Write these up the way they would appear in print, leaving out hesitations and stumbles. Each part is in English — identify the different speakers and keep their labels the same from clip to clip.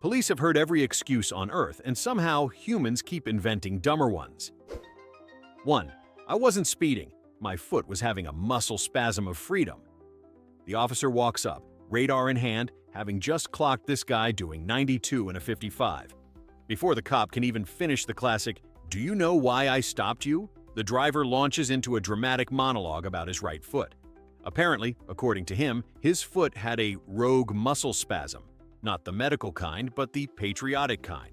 Speaker 1: Police have heard every excuse on Earth, and somehow humans keep inventing dumber ones. 1. I wasn't speeding. My foot was having a muscle spasm of freedom. The officer walks up, radar in hand, having just clocked this guy doing 92 in a 55. Before the cop can even finish the classic, "Do you know why I stopped you?" the driver launches into a dramatic monologue about his right foot. Apparently, according to him, his foot had a rogue muscle spasm, not the medical kind, but the patriotic kind.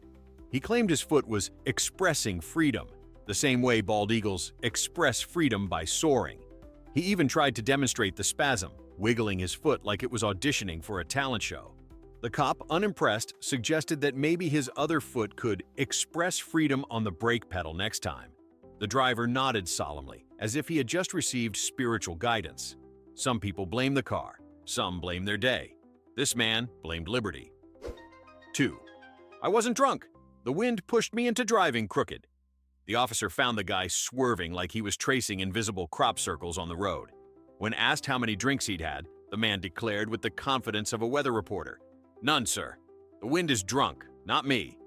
Speaker 1: He claimed his foot was expressing freedom, the same way bald eagles express freedom by soaring. He even tried to demonstrate the spasm, wiggling his foot like it was auditioning for a talent show. The cop, unimpressed, suggested that maybe his other foot could express freedom on the brake pedal next time. The driver nodded solemnly, as if he had just received spiritual guidance. Some people blame the car, some blame their day. This man blamed liberty. 2. I wasn't drunk. The wind pushed me into driving crooked. The officer found the guy swerving like he was tracing invisible crop circles on the road. When asked how many drinks he'd had, the man declared with the confidence of a weather reporter, "None, sir. The wind is drunk, not me."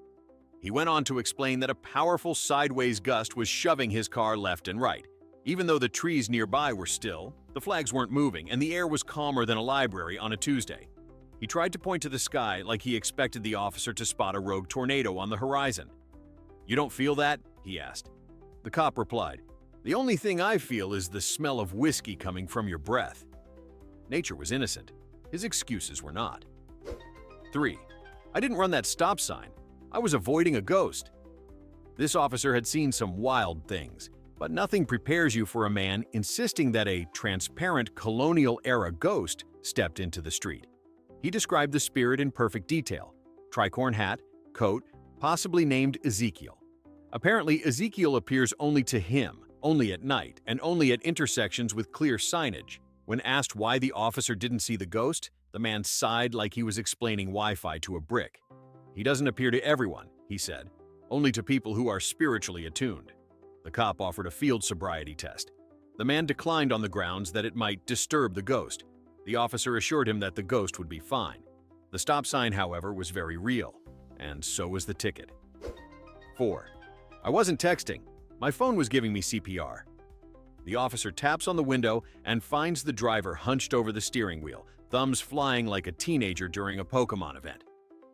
Speaker 1: He went on to explain that a powerful sideways gust was shoving his car left and right. Even though the trees nearby were still, the flags weren't moving, and the air was calmer than a library on a Tuesday. He tried to point to the sky like he expected the officer to spot a rogue tornado on the horizon. "You don't feel that?" he asked. The cop replied, "The only thing I feel is the smell of whiskey coming from your breath." Nature was innocent. His excuses were not. 3. I didn't run that stop sign. I was avoiding a ghost. This officer had seen some wild things, but nothing prepares you for a man insisting that a transparent colonial-era ghost stepped into the street. He described the spirit in perfect detail: tricorn hat, coat, possibly named Ezekiel. Apparently, Ezekiel appears only to him, only at night, and only at intersections with clear signage. When asked why the officer didn't see the ghost, the man sighed like he was explaining Wi-Fi to a brick. "He doesn't appear to everyone," he said, "only to people who are spiritually attuned." The cop offered a field sobriety test. The man declined on the grounds that it might disturb the ghost. The officer assured him that the ghost would be fine. The stop sign, however, was very real, and so was the ticket. 4. I wasn't texting. My phone was giving me CPR. The officer taps on the window and finds the driver hunched over the steering wheel, thumbs flying like a teenager during a Pokemon event.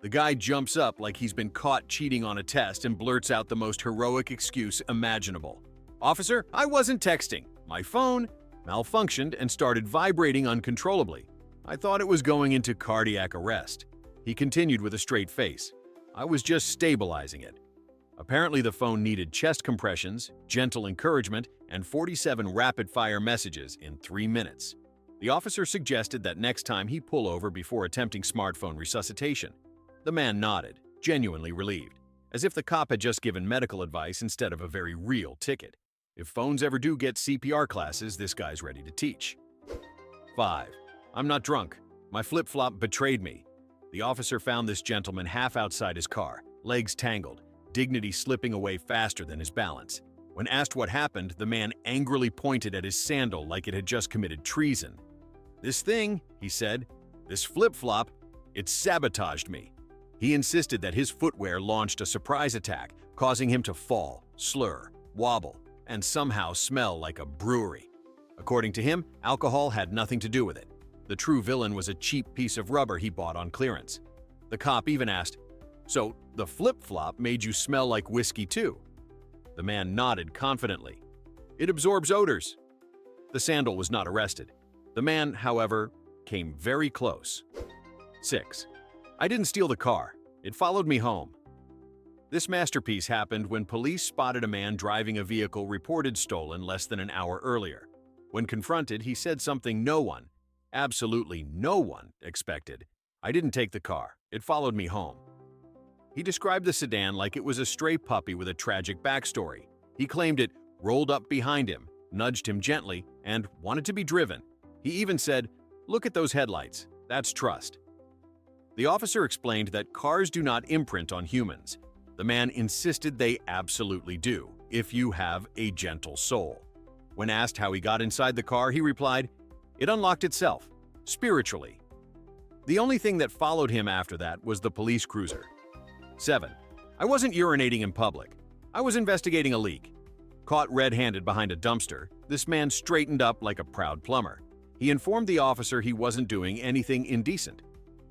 Speaker 1: The guy jumps up like he's been caught cheating on a test and blurts out the most heroic excuse imaginable. "Officer, I wasn't texting. My phone malfunctioned and started vibrating uncontrollably. I thought it was going into cardiac arrest." He continued with a straight face, "I was just stabilizing it." Apparently, the phone needed chest compressions, gentle encouragement, and 47 rapid-fire messages in 3 minutes. The officer suggested that next time he pull over before attempting smartphone resuscitation. The man nodded, genuinely relieved, as if the cop had just given medical advice instead of a very real ticket. If phones ever do get CPR classes, this guy's ready to teach. 5. I'm not drunk. My flip-flop betrayed me. The officer found this gentleman half outside his car, legs tangled, dignity slipping away faster than his balance. When asked what happened, the man angrily pointed at his sandal like it had just committed treason. "This thing," he said, "this flip-flop, it sabotaged me." He insisted that his footwear launched a surprise attack, causing him to fall, slur, wobble, and somehow smell like a brewery. According to him, alcohol had nothing to do with it. The true villain was a cheap piece of rubber he bought on clearance. The cop even asked, "So, the flip-flop made you smell like whiskey too?" The man nodded confidently. "It absorbs odors." The sandal was not arrested. The man, however, came very close. 6. I didn't steal the car. It followed me home. This masterpiece happened when police spotted a man driving a vehicle reported stolen less than an hour earlier. When confronted, he said something no one, absolutely no one, expected. "I didn't take the car. It followed me home." He described the sedan like it was a stray puppy with a tragic backstory. He claimed it rolled up behind him, nudged him gently, and wanted to be driven. He even said, "Look at those headlights. That's trust." The officer explained that cars do not imprint on humans. The man insisted they absolutely do, if you have a gentle soul. When asked how he got inside the car, he replied, "It unlocked itself, spiritually." The only thing that followed him after that was the police cruiser. 7. I wasn't urinating in public. I was investigating a leak. Caught red-handed behind a dumpster, this man straightened up like a proud plumber. He informed the officer he wasn't doing anything indecent.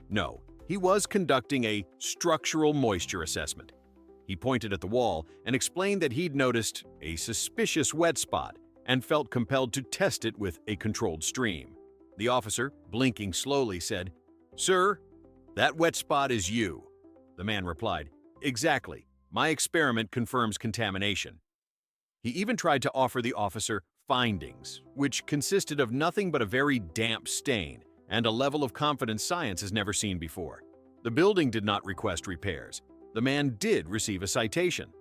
Speaker 1: No, he was conducting a structural moisture assessment. He pointed at the wall and explained that he'd noticed a suspicious wet spot and felt compelled to test it with a controlled stream. The officer, blinking slowly, said, "Sir, that wet spot is you." The man replied, "Exactly. My experiment confirms contamination." He even tried to offer the officer findings, which consisted of nothing but a very damp stain and a level of confidence science has never seen before. The building did not request repairs. The man did receive a citation.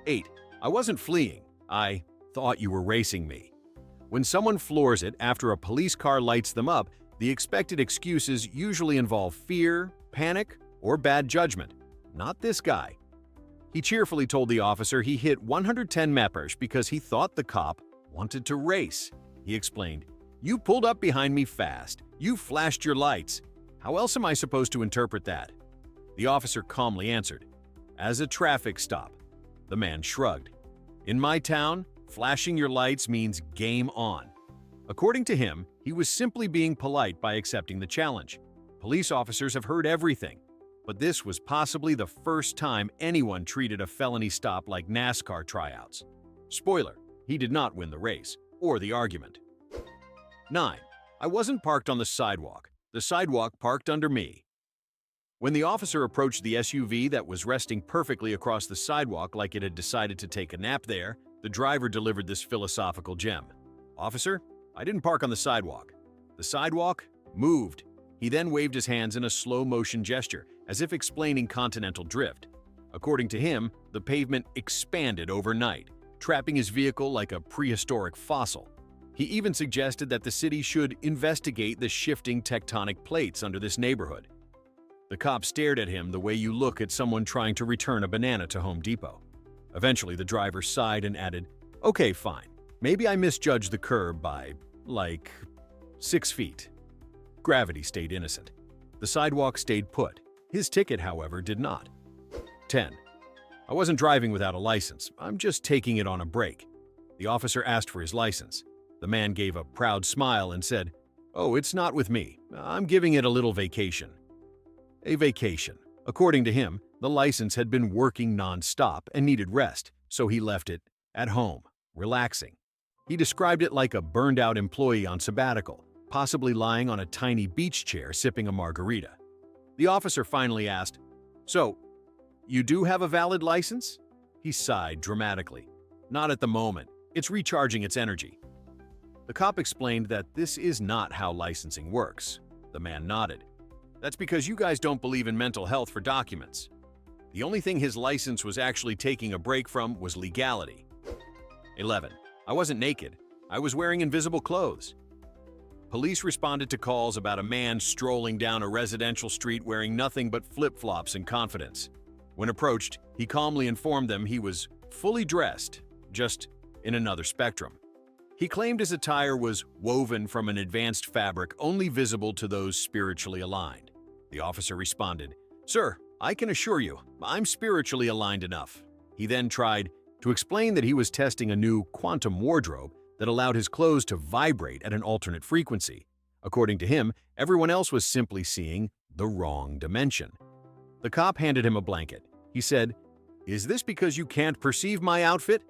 Speaker 1: 8. I wasn't fleeing. I thought you were racing me. When someone floors it after a police car lights them up, the expected excuses usually involve fear, panic, or bad judgment. Not this guy. He cheerfully told the officer he hit 110 mph because he thought the cop wanted to race. He explained, "You pulled up behind me fast. You flashed your lights. How else am I supposed to interpret that?" The officer calmly answered, "As a traffic stop." The man shrugged. "In my town, flashing your lights means game on." According to him, he was simply being polite by accepting the challenge. Police officers have heard everything, but this was possibly the first time anyone treated a felony stop like NASCAR tryouts. Spoiler, he did not win the race or the argument. 9. I wasn't parked on the sidewalk. The sidewalk parked under me. When the officer approached the SUV that was resting perfectly across the sidewalk like it had decided to take a nap there, the driver delivered this philosophical gem. "Officer, I didn't park on the sidewalk. The sidewalk moved." He then waved his hands in a slow-motion gesture, as if explaining continental drift. According to him, the pavement expanded overnight, trapping his vehicle like a prehistoric fossil. He even suggested that the city should investigate the shifting tectonic plates under this neighborhood. The cop stared at him the way you look at someone trying to return a banana to Home Depot. Eventually, the driver sighed and added, "Okay, fine. Maybe I misjudged the curb by, 6 feet." Gravity stayed innocent. The sidewalk stayed put. His ticket, however, did not. 10. I wasn't driving without a license. I'm just taking it on a break. The officer asked for his license. The man gave a proud smile and said, "Oh, it's not with me. I'm giving it a little vacation." A vacation. According to him, the license had been working non-stop and needed rest, so he left it at home, relaxing. He described it like a burned-out employee on sabbatical, possibly lying on a tiny beach chair sipping a margarita. The officer finally asked, "So, you do have a valid license?" He sighed dramatically. "Not at the moment. It's recharging its energy." The cop explained that this is not how licensing works. The man nodded. "That's because you guys don't believe in mental health for documents." The only thing his license was actually taking a break from was legality. 11. I wasn't naked. I was wearing invisible clothes. Police responded to calls about a man strolling down a residential street wearing nothing but flip-flops and confidence. When approached, he calmly informed them he was fully dressed, just in another spectrum. He claimed his attire was woven from an advanced fabric only visible to those spiritually aligned. The officer responded, "Sir, I can assure you, I'm spiritually aligned enough." He then tried to explain that he was testing a new quantum wardrobe that allowed his clothes to vibrate at an alternate frequency. According to him, everyone else was simply seeing the wrong dimension. The cop handed him a blanket. He said, "Is this because you can't perceive my outfit?"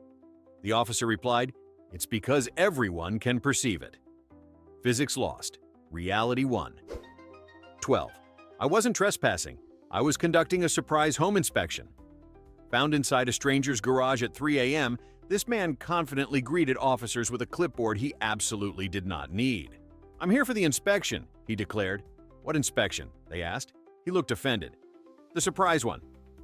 Speaker 1: The officer replied, "It's because everyone can perceive it." Physics lost. Reality won. 12. I wasn't trespassing. I was conducting a surprise home inspection. Found inside a stranger's garage at 3 a.m., this man confidently greeted officers with a clipboard he absolutely did not need. "I'm here for the inspection," he declared. "What inspection?" they asked. He looked offended. "The surprise one."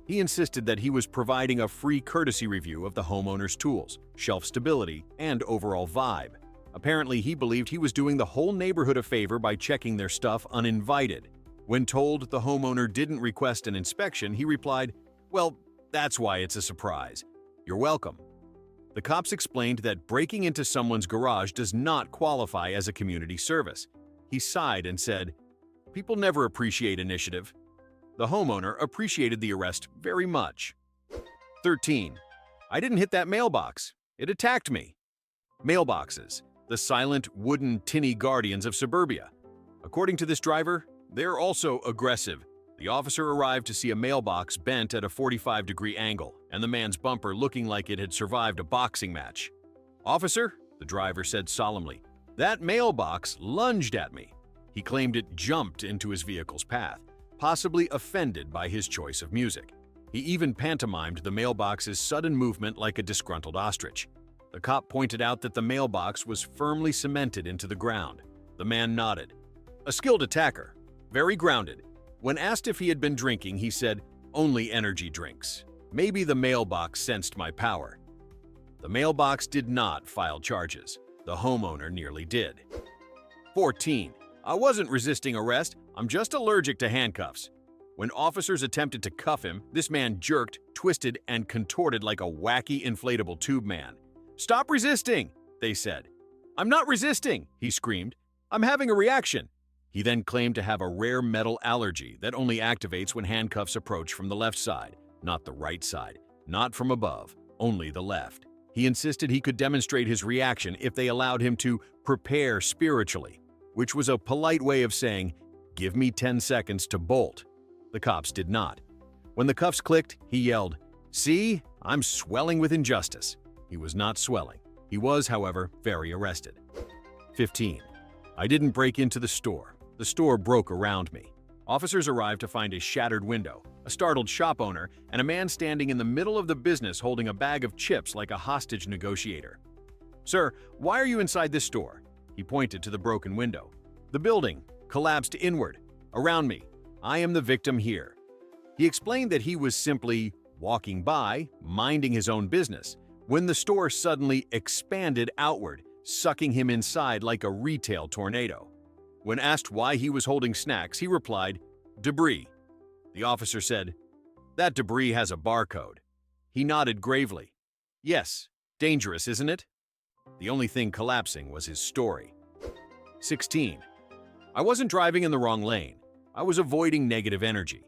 Speaker 1: He insisted that he was providing a free courtesy review of the homeowner's tools, shelf stability, and overall vibe. Apparently, he believed he was doing the whole neighborhood a favor by checking their stuff uninvited. When told the homeowner didn't request an inspection, he replied, "Well, that's why it's a surprise. You're welcome." The cops explained that breaking into someone's garage does not qualify as a community service. He sighed and said, "People never appreciate initiative." The homeowner appreciated the arrest very much. 13. I didn't hit that mailbox. It attacked me. Mailboxes, the silent, wooden, tinny guardians of suburbia. According to this driver, they're also aggressive. The officer arrived to see a mailbox bent at a 45-degree angle, and the man's bumper looking like it had survived a boxing match. "Officer," the driver said solemnly, "that mailbox lunged at me." He claimed it jumped into his vehicle's path, possibly offended by his choice of music. He even pantomimed the mailbox's sudden movement like a disgruntled ostrich. The cop pointed out that the mailbox was firmly cemented into the ground. The man nodded. A skilled attacker, very grounded. When asked if he had been drinking, he said, "Only energy drinks. Maybe the mailbox sensed my power." The mailbox did not file charges. The homeowner nearly did. 14. I wasn't resisting arrest. I'm just allergic to handcuffs. When officers attempted to cuff him, this man jerked, twisted, and contorted like a wacky inflatable tube man. "Stop resisting," they said. "I'm not resisting," he screamed. "I'm having a reaction." He then claimed to have a rare metal allergy that only activates when handcuffs approach from the left side, not the right side, not from above, only the left. He insisted he could demonstrate his reaction if they allowed him to prepare spiritually, which was a polite way of saying, "Give me 10 seconds to bolt." The cops did not. When the cuffs clicked, he yelled, "See, I'm swelling with injustice." He was not swelling. He was, however, very arrested. 15. I didn't break into the store. The store broke around me. Officers arrived to find a shattered window, a startled shop owner, and a man standing in the middle of the business holding a bag of chips like a hostage negotiator. "Sir, why are you inside this store?" He pointed to the broken window. "The building collapsed inward. Around me. I am the victim here." He explained that he was simply walking by, minding his own business, when the store suddenly expanded outward, sucking him inside like a retail tornado. When asked why he was holding snacks, he replied, "Debris." The officer said, "That debris has a barcode." He nodded gravely. "Yes, dangerous, isn't it?" The only thing collapsing was his story. 16. I wasn't driving in the wrong lane. I was avoiding negative energy.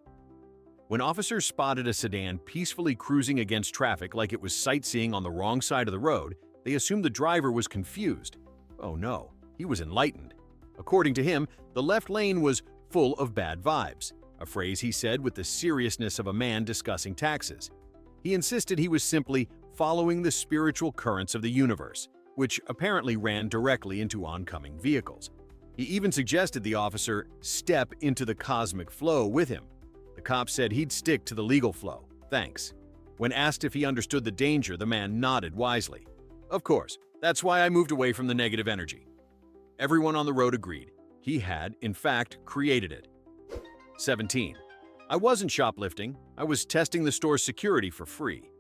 Speaker 1: When officers spotted a sedan peacefully cruising against traffic like it was sightseeing on the wrong side of the road, they assumed the driver was confused. Oh no, he was enlightened. According to him, the left lane was full of bad vibes, a phrase he said with the seriousness of a man discussing taxes. He insisted he was simply following the spiritual currents of the universe, which apparently ran directly into oncoming vehicles. He even suggested the officer step into the cosmic flow with him. The cop said he'd stick to the legal flow, thanks. When asked if he understood the danger, the man nodded wisely. "Of course, that's why I moved away from the negative energy." Everyone on the road agreed. He had, in fact, created it. 17. I wasn't shoplifting. I was testing the store's security for free.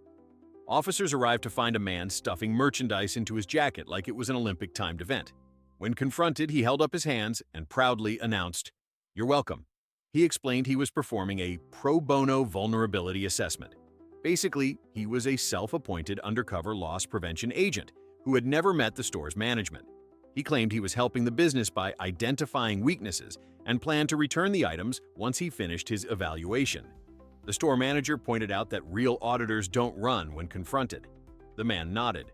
Speaker 1: Officers arrived to find a man stuffing merchandise into his jacket like it was an Olympic-timed event. When confronted, he held up his hands and proudly announced, "You're welcome." He explained he was performing a pro bono vulnerability assessment. Basically, he was a self-appointed undercover loss prevention agent who had never met the store's management. He claimed he was helping the business by identifying weaknesses and planned to return the items once he finished his evaluation. The store manager pointed out that real auditors don't run when confronted. The man nodded.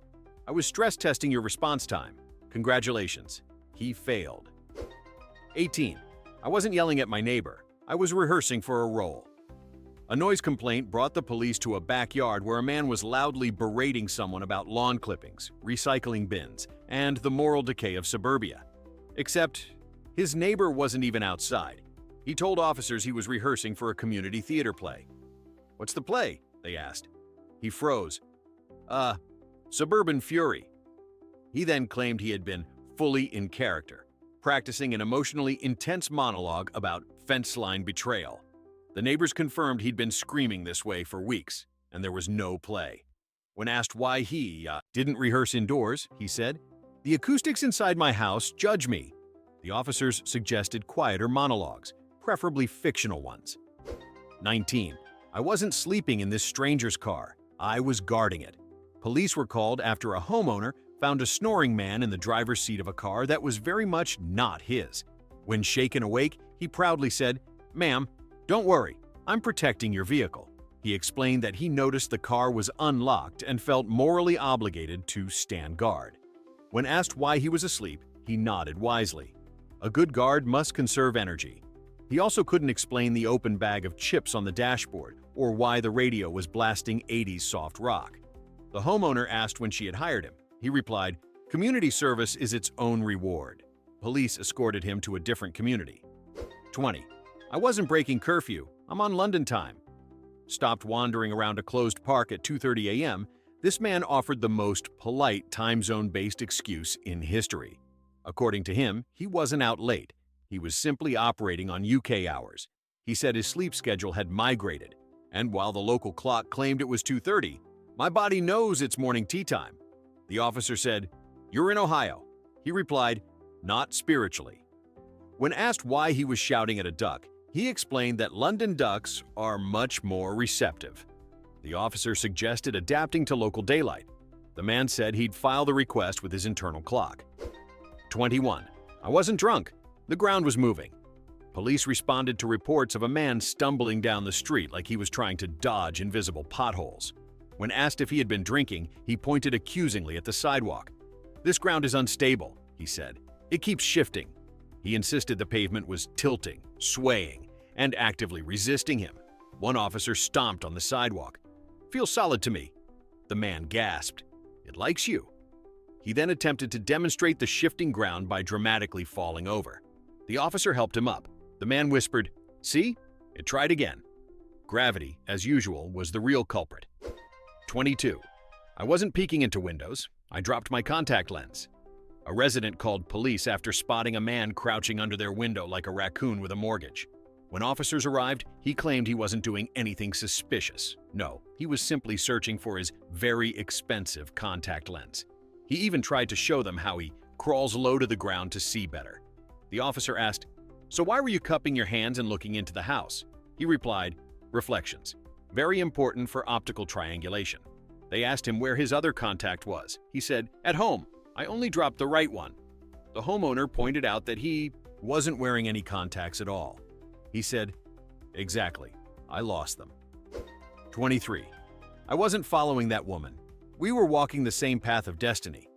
Speaker 1: "I was stress testing your response time. Congratulations." He failed. 18. I wasn't yelling at my neighbor. I was rehearsing for a role. A noise complaint brought the police to a backyard where a man was loudly berating someone about lawn clippings, recycling bins, and the moral decay of suburbia. Except, his neighbor wasn't even outside. He told officers he was rehearsing for a community theater play. "What's the play?" they asked. He froze. Suburban Fury." He then claimed he had been fully in character, practicing an emotionally intense monologue about fence line betrayal. The neighbors confirmed he'd been screaming this way for weeks, and there was no play. When asked why he didn't rehearse indoors, he said, "The acoustics inside my house judge me." The officers suggested quieter monologues, preferably fictional ones. 19. I wasn't sleeping in this stranger's car. I was guarding it. Police were called after a homeowner found a snoring man in the driver's seat of a car that was very much not his. When shaken awake, he proudly said, "Ma'am, don't worry, I'm protecting your vehicle. He explained that he noticed the car was unlocked and felt morally obligated to stand guard. When asked why he was asleep, he nodded wisely. A good guard must conserve energy. He also couldn't explain the open bag of chips on the dashboard or why the radio was blasting 80s soft rock. The homeowner asked when she had hired him. He replied, "Community service is its own reward." Police escorted him to a different community. 20. I wasn't breaking curfew. I'm on London time. Stopped wandering around a closed park at 2:30 a.m., this man offered the most polite time zone-based excuse in history. According to him, he wasn't out late. He was simply operating on UK hours. He said his sleep schedule had migrated, and while the local clock claimed it was 2:30, my body knows it's morning tea time. The officer said, "You're in Ohio." He replied, "Not spiritually." When asked why he was shouting at a duck, he explained that London ducks are much more receptive. The officer suggested adapting to local daylight. The man said he'd file the request with his internal clock. 21. I wasn't drunk. The ground was moving. Police responded to reports of a man stumbling down the street like he was trying to dodge invisible potholes. When asked if he had been drinking, he pointed accusingly at the sidewalk. "This ground is unstable," he said. "It keeps shifting." He insisted the pavement was tilting, swaying, and actively resisting him. One officer stomped on the sidewalk. "Feels solid to me." The man gasped. "It likes you." He then attempted to demonstrate the shifting ground by dramatically falling over. The officer helped him up. The man whispered, "See? It tried again." Gravity, as usual, was the real culprit. 22. I wasn't peeking into windows. I dropped my contact lens. A resident called police after spotting a man crouching under their window like a raccoon with a mortgage. When officers arrived, he claimed he wasn't doing anything suspicious. No, he was simply searching for his very expensive contact lens. He even tried to show them how he crawls low to the ground to see better. The officer asked, "So why were you cupping your hands and looking into the house?" He replied, "Reflections. Very important for optical triangulation." They asked him where his other contact was. He said, "At home. I only dropped the right one." The homeowner pointed out that he wasn't wearing any contacts at all. He said, "Exactly. I lost them." 23. I wasn't following that woman. We were walking the same path of destiny.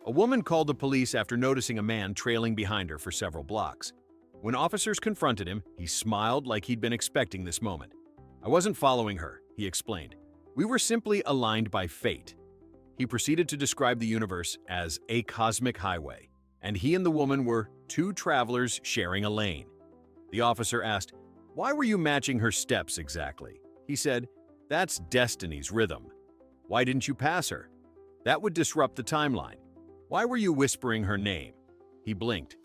Speaker 1: A woman called the police after noticing a man trailing behind her for several blocks. When officers confronted him, he smiled like he'd been expecting this moment. "I wasn't following her," he explained. "We were simply aligned by fate." He proceeded to describe the universe as a cosmic highway, and he and the woman were two travelers sharing a lane. The officer asked, "Why were you matching her steps exactly?" He said, "That's destiny's rhythm." "Why didn't you pass her?" "That would disrupt the timeline." "Why were you whispering her name?" He blinked.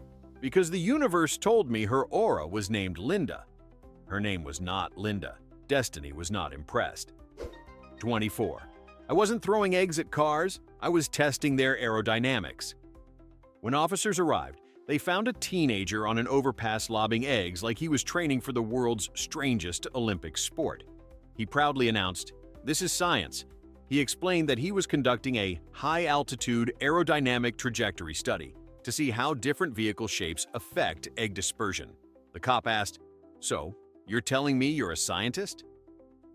Speaker 1: "Because the universe told me her aura was named Linda." Her name was not Linda. Destiny was not impressed. 24. I wasn't throwing eggs at cars. I was testing their aerodynamics. When officers arrived, they found a teenager on an overpass lobbing eggs like he was training for the world's strangest Olympic sport. He proudly announced, "This is science." He explained that he was conducting a high-altitude aerodynamic trajectory study to see how different vehicle shapes affect egg dispersion. The cop asked, "So, you're telling me you're a scientist?"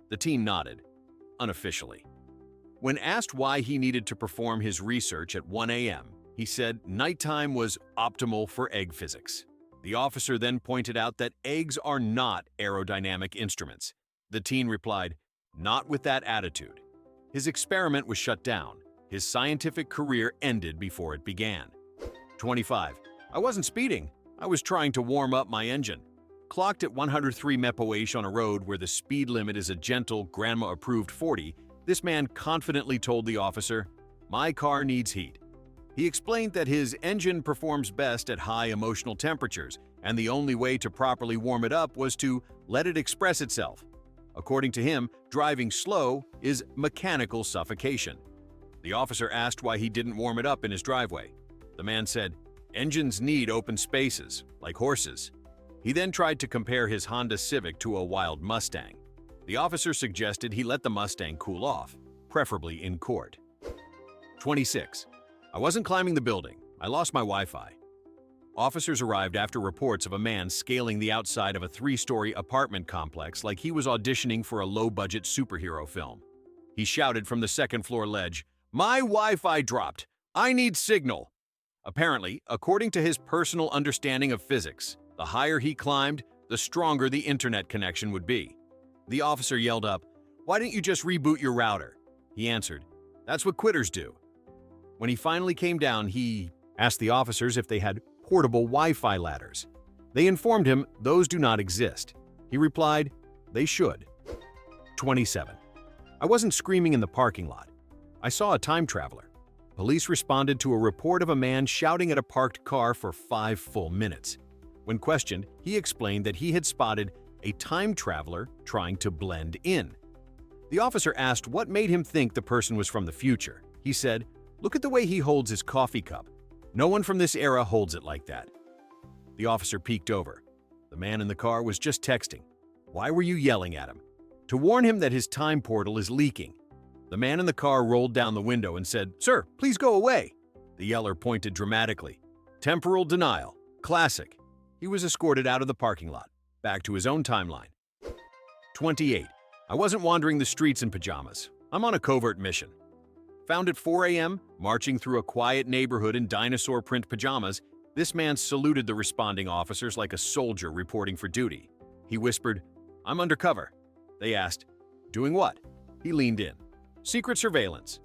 Speaker 1: The teen nodded, unofficially. When asked why he needed to perform his research at 1 a.m., he said nighttime was optimal for egg physics. The officer then pointed out that eggs are not aerodynamic instruments. The teen replied, "Not with that attitude." His experiment was shut down. His scientific career ended before it began. 25. I wasn't speeding. I was trying to warm up my engine. Clocked at 103 mph on a road where the speed limit is a gentle, grandma-approved 40, this man confidently told the officer, "My car needs heat." He explained that his engine performs best at high emotional temperatures, and the only way to properly warm it up was to let it express itself. According to him, driving slow is mechanical suffocation. The officer asked why he didn't warm it up in his driveway. The man said, "Engines need open spaces, like horses." He then tried to compare his Honda Civic to a wild Mustang. The officer suggested he let the Mustang cool off, preferably in court. 26. I wasn't climbing the building. I lost my Wi-Fi. Officers arrived after reports of a man scaling the outside of a 3-story apartment complex like he was auditioning for a low-budget superhero film. He shouted from the second-floor ledge, "My Wi-Fi dropped! I need signal!" Apparently, according to his personal understanding of physics, the higher he climbed, the stronger the internet connection would be. The officer yelled up, "Why didn't you just reboot your router?" He answered, "That's what quitters do." When he finally came down, he asked the officers if they had portable Wi-Fi ladders. They informed him those do not exist. He replied, they should. 27. I wasn't screaming in the parking lot. I saw a time traveler. Police responded to a report of a man shouting at a parked car for 5 full minutes. When questioned, he explained that he had spotted a time traveler trying to blend in. The officer asked what made him think the person was from the future. He said, "Look at the way he holds his coffee cup. No one from this era holds it like that." The officer peeked over. The man in the car was just texting. "Why were you yelling at him?" To warn him that his time portal is leaking. The man in the car rolled down the window and said, "Sir, please go away." The yeller pointed dramatically. Temporal denial. Classic. He was escorted out of the parking lot, back to his own timeline. 28. I wasn't wandering the streets in pajamas. I'm on a covert mission. Found at 4 a.m., marching through a quiet neighborhood in dinosaur print pajamas, this man saluted the responding officers like a soldier reporting for duty. He whispered, "I'm undercover." They asked, "Doing what?" He leaned in. "Secret surveillance."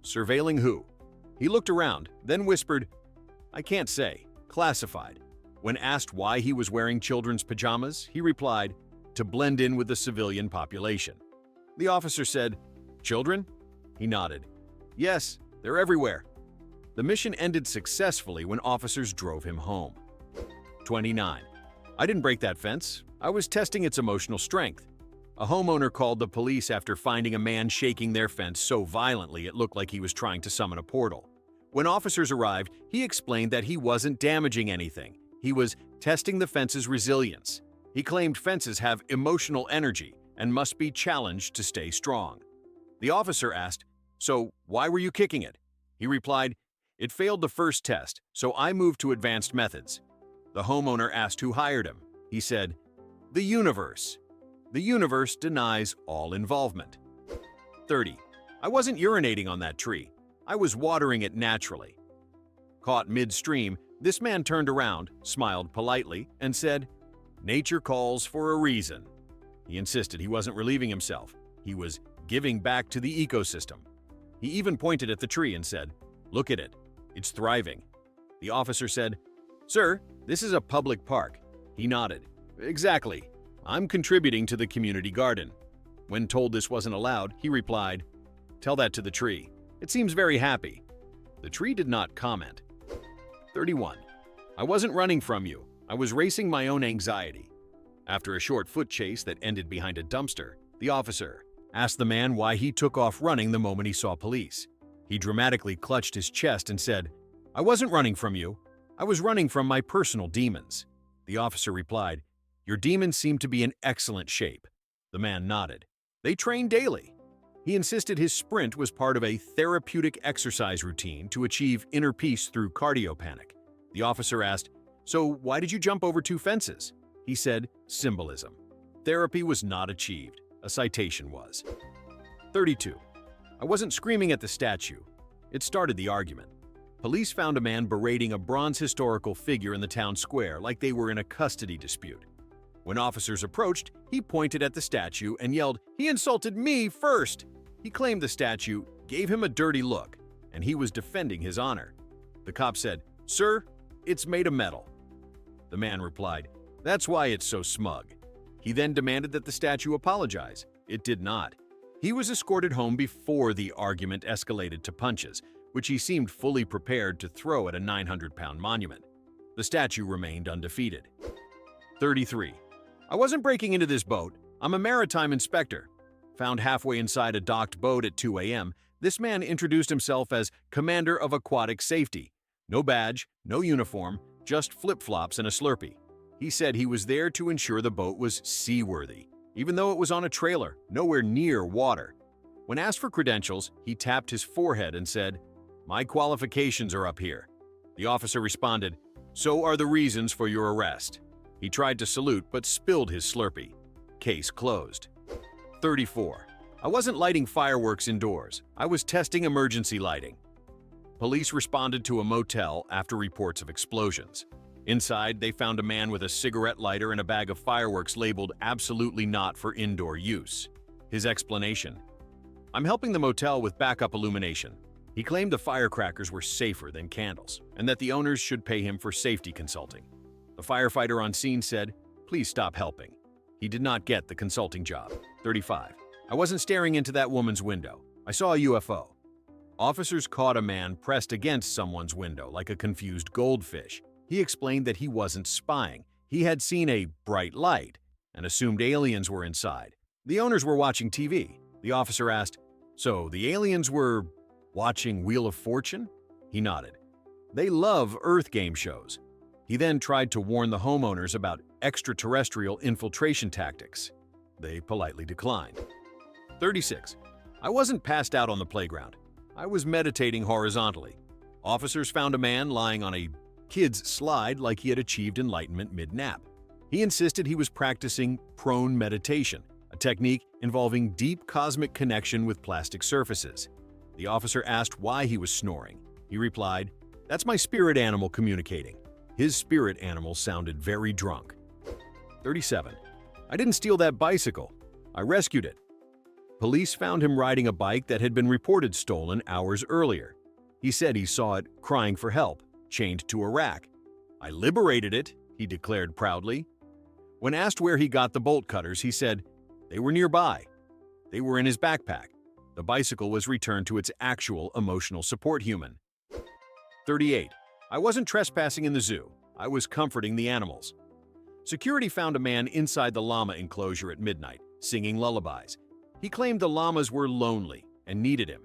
Speaker 1: "Surveilling who?" He looked around, then whispered, "I can't say. Classified." When asked why he was wearing children's pajamas, he replied, "To blend in with the civilian population." The officer said, "Children?" He nodded. "Yes, they're everywhere." The mission ended successfully when officers drove him home. 29. I didn't break that fence. I was testing its emotional strength. A homeowner called the police after finding a man shaking their fence so violently it looked like he was trying to summon a portal. When officers arrived, he explained that he wasn't damaging anything. He was testing the fence's resilience. He claimed fences have emotional energy and must be challenged to stay strong. The officer asked, "So why were you kicking it?" He replied, "It failed the first test, so I moved to advanced methods." The homeowner asked who hired him. He said, "The universe." The universe denies all involvement. 30. I wasn't urinating on that tree. I was watering it naturally. Caught midstream, this man turned around, smiled politely, and said, "Nature calls for a reason." He insisted he wasn't relieving himself. He was giving back to the ecosystem. He even pointed at the tree and said, "Look at it. It's thriving." The officer said, "Sir, this is a public park." He nodded. "Exactly. I'm contributing to the community garden." When told this wasn't allowed, he replied, "Tell that to the tree. It seems very happy." The tree did not comment. 31. I wasn't running from you. I was racing my own anxiety. After a short foot chase that ended behind a dumpster, the officer asked the man why he took off running the moment he saw police. He dramatically clutched his chest and said, "I wasn't running from you. I was running from my personal demons." The officer replied, "Your demons seem to be in excellent shape." The man nodded. They train daily. He insisted his sprint was part of a therapeutic exercise routine to achieve inner peace through cardio panic. The officer asked, "So why did you jump over 2 fences?" He said, "Symbolism." Therapy was not achieved. A citation was. 32. I wasn't screaming at the statue. It started the argument. Police found a man berating a bronze historical figure in the town square like they were in a custody dispute. When officers approached, he pointed at the statue and yelled, "He insulted me first!" He claimed the statue gave him a dirty look, and he was defending his honor. The cop said, "Sir, it's made of metal." The man replied, "That's why it's so smug." He then demanded that the statue apologize. It did not. He was escorted home before the argument escalated to punches, which he seemed fully prepared to throw at a 900-pound monument. The statue remained undefeated. 33. I wasn't breaking into this boat. I'm a maritime inspector. Found halfway inside a docked boat at 2 a.m., this man introduced himself as Commander of Aquatic Safety. No badge, no uniform, just flip-flops and a Slurpee. He said he was there to ensure the boat was seaworthy, even though it was on a trailer, nowhere near water. When asked for credentials, he tapped his forehead and said, "My qualifications are up here." The officer responded, So are the reasons for your arrest. He tried to salute but spilled his Slurpee. Case closed. 34. I wasn't lighting fireworks indoors. I was testing emergency lighting. Police responded to a motel after reports of explosions. Inside, they found a man with a cigarette lighter and a bag of fireworks labeled "absolutely not for indoor use." His explanation: "I'm helping the motel with backup illumination." He claimed the firecrackers were safer than candles and that the owners should pay him for safety consulting. The firefighter on scene said, "Please stop helping." He did not get the consulting job. 35. I wasn't staring into that woman's window. I saw a UFO. Officers caught a man pressed against someone's window like a confused goldfish. He explained that he wasn't spying. He had seen a bright light and assumed aliens were inside. The owners were watching TV. The officer asked, "So the aliens were watching Wheel of Fortune?" He nodded. "They love Earth game shows." He then tried to warn the homeowners about extraterrestrial infiltration tactics. They politely declined. 36. I wasn't passed out on the playground. I was meditating horizontally. Officers found a man lying on a kid's slide like he had achieved enlightenment mid-nap. He insisted he was practicing prone meditation, a technique involving deep cosmic connection with plastic surfaces. The officer asked why he was snoring. He replied, "That's my spirit animal communicating." His spirit animal sounded very drunk. 37. I didn't steal that bicycle. I rescued it. Police found him riding a bike that had been reported stolen hours earlier. He said he saw it crying for help, chained to a rack. "I liberated it," he declared proudly. When asked where he got the bolt cutters, he said, "They were nearby. They were in his backpack." The bicycle was returned to its actual emotional support human. 38. I wasn't trespassing in the zoo. I was comforting the animals. Security found a man inside the llama enclosure at midnight, singing lullabies. He claimed the llamas were lonely and needed him.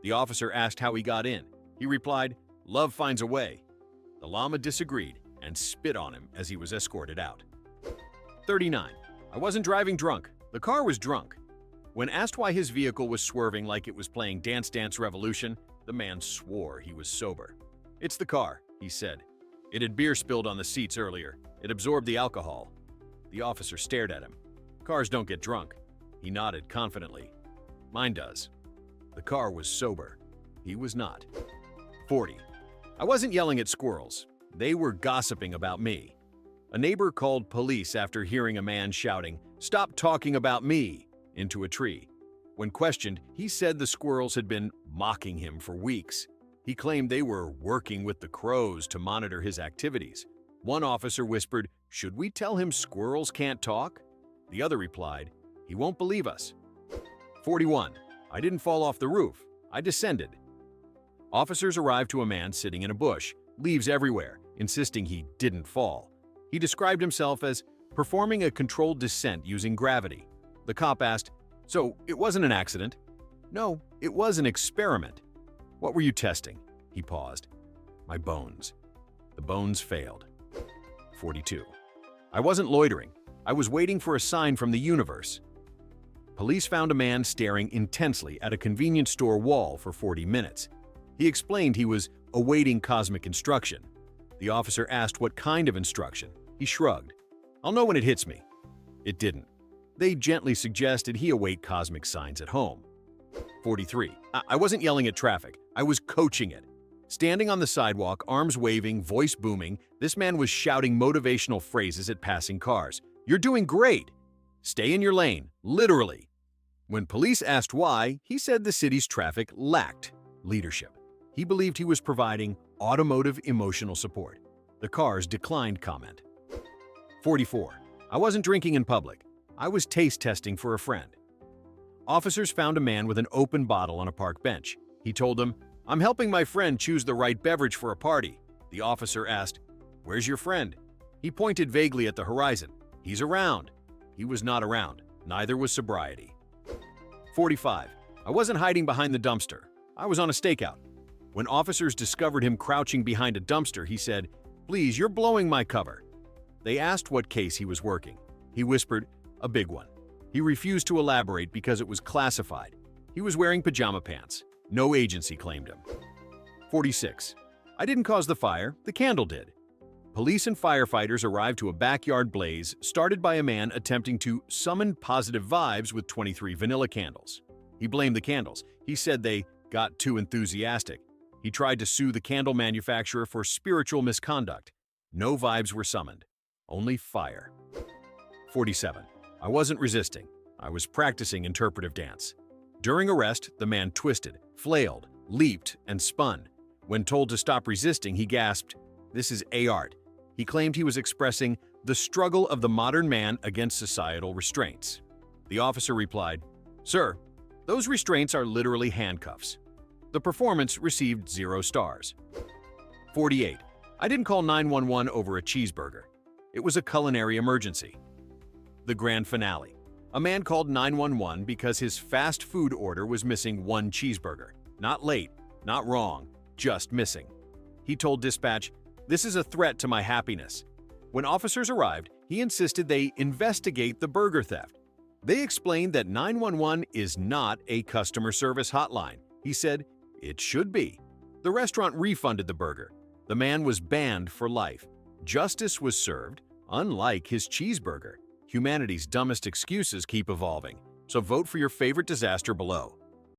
Speaker 1: The officer asked how he got in. He replied, "Love finds a way." The llama disagreed and spit on him as he was escorted out. 39. I wasn't driving drunk. The car was drunk. When asked why his vehicle was swerving like it was playing Dance Dance Revolution, the man swore he was sober. "It's the car," he said. "It had beer spilled on the seats earlier. It absorbed the alcohol." The officer stared at him. "Cars don't get drunk." He nodded confidently. "Mine does." The car was sober. He was not. 40. I wasn't yelling at squirrels. They were gossiping about me. A neighbor called police after hearing a man shouting, "Stop talking about me," into a tree. When questioned, he said the squirrels had been mocking him for weeks. He claimed they were working with the crows to monitor his activities. One officer whispered, "Should we tell him squirrels can't talk?" The other replied, "He won't believe us." 41. I didn't fall off the roof. I descended. Officers arrived to a man sitting in a bush, leaves everywhere, insisting he didn't fall. He described himself as performing a controlled descent using gravity. The cop asked, "So it wasn't an accident?" "No, it was an experiment." "What were you testing?" He paused. "My bones." The bones failed. 42. I wasn't loitering. I was waiting for a sign from the universe. Police found a man staring intensely at a convenience store wall for 40 minutes. He explained he was awaiting cosmic instruction. The officer asked what kind of instruction. He shrugged. "I'll know when it hits me." It didn't. They gently suggested he await cosmic signs at home. 43. I wasn't yelling at traffic. I was coaching it. Standing on the sidewalk, arms waving, voice booming, this man was shouting motivational phrases at passing cars. "You're doing great. Stay in your lane," literally. When police asked why, he said the city's traffic lacked leadership. He believed he was providing automotive emotional support. The cars declined comment. 44. I wasn't drinking in public. I was taste testing for a friend. Officers found a man with an open bottle on a park bench. He told them, "I'm helping my friend choose the right beverage for a party." The officer asked, "Where's your friend?" He pointed vaguely at the horizon. "He's around." He was not around. Neither was sobriety. 45. I wasn't hiding behind the dumpster. I was on a stakeout. When officers discovered him crouching behind a dumpster, he said, "Please, you're blowing my cover." They asked what case he was working. He whispered, "A big one." He refused to elaborate because it was classified. He was wearing pajama pants. No agency claimed him. 46. I didn't cause the fire. The candle did. Police and firefighters arrived to a backyard blaze started by a man attempting to summon positive vibes with 23 vanilla candles. He blamed the candles. He said they got too enthusiastic. He tried to sue the candle manufacturer for spiritual misconduct. No vibes were summoned, only fire. 47. I wasn't resisting. I was practicing interpretive dance. During arrest, the man twisted, flailed, leaped, and spun. When told to stop resisting, he gasped, "This is art." He claimed he was expressing the struggle of the modern man against societal restraints. The officer replied, "Sir, those restraints are literally handcuffs." The performance received 0 stars. 48. I didn't call 911 over a cheeseburger. It was a culinary emergency. The grand finale. A man called 911 because his fast food order was missing 1 cheeseburger. Not late, not wrong, just missing. He told dispatch, "This is a threat to my happiness." When officers arrived, he insisted they investigate the burger theft. They explained that 911 is not a customer service hotline. He said, "It should be." The restaurant refunded the burger. The man was banned for life. Justice was served, unlike his cheeseburger. Humanity's dumbest excuses keep evolving. So vote for your favorite disaster below.